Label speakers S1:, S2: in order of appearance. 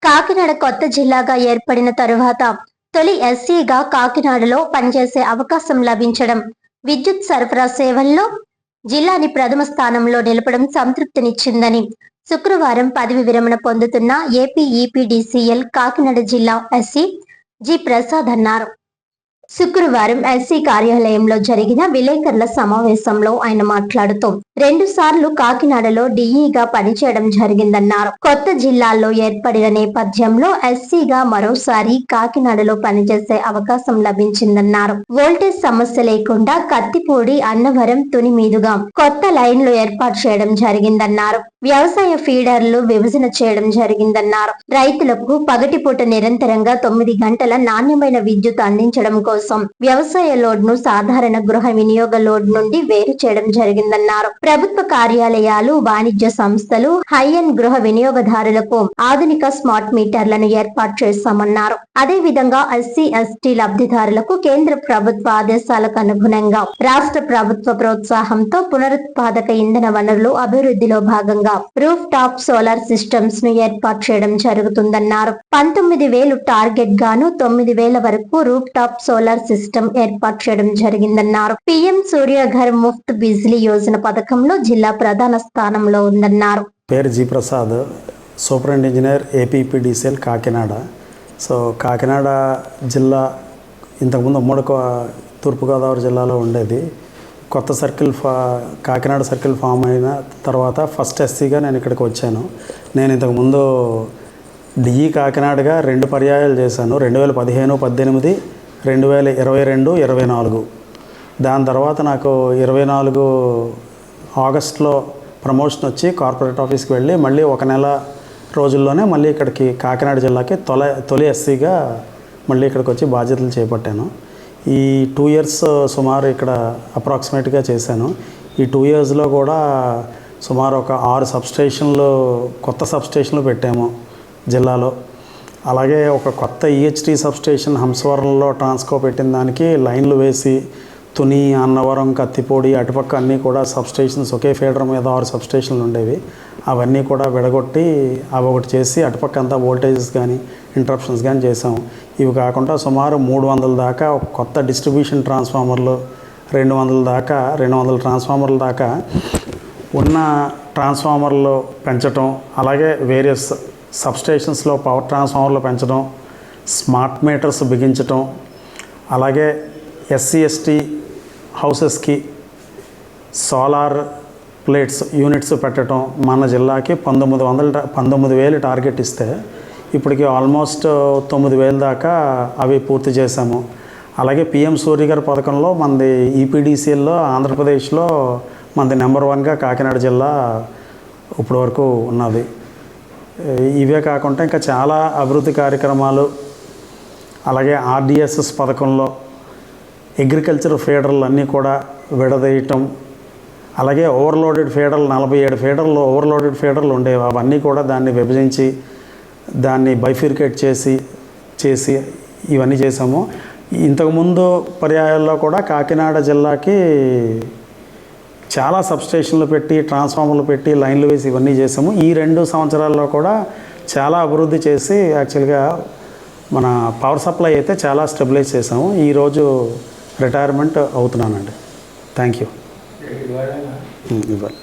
S1: కాకినాడ కొత్త జిల్లాగా ఏర్పడిన తరువాత తొలి ఎస్సీగా కాకినాడలో పనిచేసే అవకాశం లభించడం, విద్యుత్ సరఫరా సేవల్లో జిల్లాని ప్రథమ స్థానంలో నిలపడం సంతృప్తినిచ్చిందని శుక్రవారం పదవి విరమణ పొందుతున్న ఏపీ ఈపీడీసీఎల్ కాకినాడ జిల్లా ఎస్సీ జి ప్రసాద్ అన్నారు. శుక్రవారం ఎస్సీ కార్యాలయంలో జరిగిన విలేకరుల సమావేశంలో ఆయన మాట్లాడుతూ 2 సార్లు కాకినాడలో డీఈగా పనిచేయడం జరిగిందన్నారు. కొత్త జిల్లాల్లో ఏర్పడిన నేపథ్యంలో ఎస్సీగా మరోసారి కాకినాడలో పనిచేసే అవకాశం లభించిందన్నారు. వోల్టేజ్ సమస్య లేకుండా కత్తిపూడి, అన్నవరం, తుని మీదుగా కొత్త లైన్లు ఏర్పాటు చేయడం జరిగిందన్నారు. వ్యవసాయ ఫీడర్లు విభజన చేయడం జరిగిందన్నారు. రైతులకు పగటిపూట నిరంతరంగా 9 గంటల నాణ్యమైన విద్యుత్ అందించడం కోసం వ్యవసాయ లోడ్ ను సాధారణ గృహ వినియోగ లోడ్ నుండి వేరు చేయడం జరిగిందన్నారు. ప్రభుత్వ కార్యాలయాలు, వాణిజ్య సంస్థలు, హై అండ్ గృహ వినియోగదారులకు ఆధునిక స్మార్ట్ మీటర్లను ఏర్పాటు చేశామన్నారు. అదేవిధంగా ఎస్సీ ఎస్టీ లబ్ధిదారులకు కేంద్ర ప్రభుత్వ ఆదేశాలకు అనుగుణంగా రాష్ట్ర ప్రభుత్వ ప్రోత్సాహంతో పునరుత్పాదక ఇంధన వనరులు అభివృద్ధిలో భాగంగా రూఫ్ టాప్ సోలార్ సిస్టమ్స్ ను ఏర్పాటు చేయడం జరుగుతుందన్నారు. 19,000 టార్గెట్ గాను 9,000 వరకు రూఫ్ టాప్ సోలార్ సిస్టమ్ ఏర్పాటు చేయడం జరిగిందన్నారు. పీఎం సూర్యఘర్ ముఫ్త్ బిజ్లీ యోజన పథకంలో జిల్లా ప్రధాన స్థానంలో ఉందన్నారు.
S2: పేరు G Prasad, superintendent engineer APPDCL Kakinada. So Kakinada జిల్లా ఇంతకుముందు ఉమ్మడి తూర్పుగోదావరి జిల్లాలో ఉండేది. కొత్త సర్కిల్ కాకినాడ సర్కిల్ ఫామ్ అయిన తర్వాత ఫస్ట్ ఎస్సీగా నేను ఇక్కడికి వచ్చాను. నేను ఇంతకుముందు డిఈ కాకినాడగా 2 పర్యాయాలు చేశాను. 2015, 18, 2022, 24. దాని తర్వాత నాకు 24 ఆగస్టులో ప్రమోషన్ వచ్చి కార్పొరేట్ ఆఫీస్కి వెళ్ళి మళ్ళీ 1 నెల రోజుల్లోనే మళ్ళీ ఇక్కడికి కాకినాడ జిల్లాకి తొలి ఎస్సీగా మళ్ళీ ఇక్కడికి వచ్చి బాధ్యతలు చేపట్టాను. ఈ 2 ఇయర్స్ సుమారు ఇక్కడ అప్రాక్సిమేట్గా చేశాను. ఈ 2 ఇయర్స్లో కూడా సుమారు ఒక 6 సబ్స్టేషన్లు, కొత్త సబ్స్టేషన్లు పెట్టాము జిల్లాలో. అలాగే ఒక కొత్త ఈహెచ్టీ సబ్స్టేషన్ హంసవరంలో ట్రాన్స్కో పెట్టిన దానికి లైన్లు వేసి తుని, అన్నవరం, కత్తిపూడి అటుపక్క అన్నీ కూడా సబ్స్టేషన్స్ ఒకే ఫీడర్ మీద 6 సబ్స్టేషన్లు ఉండేవి. అవన్నీ కూడా విడగొట్టి అవి ఒకటి చేసి అటుపక్క అంతా వోల్టేజెస్ కానీ ఇంటరప్షన్స్ కానీ చేసాము. ఇవి కాకుండా సుమారు 300 దాకా కొత్త డిస్ట్రిబ్యూషన్ ట్రాన్స్ఫార్మర్లు, 200 ట్రాన్స్ఫార్మర్ల దాకా ఉన్న ట్రాన్స్ఫార్మర్లు పెంచడం, అలాగే వేరియస్ సబ్స్టేషన్స్లో పవర్ ట్రాన్స్ఫార్మర్లు పెంచడం, స్మార్ట్ మీటర్స్ బిగించడం, అలాగే ఎస్సీ ఎస్టీ హౌసెస్కి సోలార్ ప్లేట్స్ యూనిట్స్ పెట్టడం. మన జిల్లాకి 19,000 టార్గెట్ ఇస్తే ఇప్పటికి ఆల్మోస్ట్ 9,000 దాకా అవి పూర్తి చేశాము. అలాగే పిఎం సూర్యఘర్ పథకంలో మనది ఈపీడీసీఎల్లో ఆంధ్రప్రదేశ్లో మనది నెంబర్ 1గా కాకినాడ జిల్లా ఇప్పటి వరకు ఉన్నది. ఇవే కాకుండా ఇంకా చాలా అభివృద్ధి కార్యక్రమాలు, అలాగే ఆర్డిఎస్ఎస్ పథకంలో అగ్రికల్చర్ ఫీడర్లు అన్నీ కూడా విడదీయటం, అలాగే ఓవర్లోడెడ్ ఫీడర్లు 47 ఫీడర్లు ఓవర్లోడెడ్ ఫీడర్లు ఉండేవి. అవన్నీ కూడా దాన్ని విభజించి దాన్ని బైఫిర్కేట్ చేసి ఇవన్నీ చేసాము. ఇంతకుముందు పర్యాయాల్లో కూడా కాకినాడ జిల్లాకి చాలా సబ్స్టేషన్లు పెట్టి, ట్రాన్స్ఫార్మర్లు పెట్టి, లైన్లు వేసి ఇవన్నీ చేసాము. ఈ 2 సంవత్సరాల్లో కూడా చాలా అభివృద్ధి చేసి యాక్చువల్గా మన పవర్ సప్లై అయితే చాలా స్టెబిలైజ్ చేసాము. ఈరోజు రిటైర్మెంట్ అవుతున్నానండి. Thank you. ఇవ్వాలి.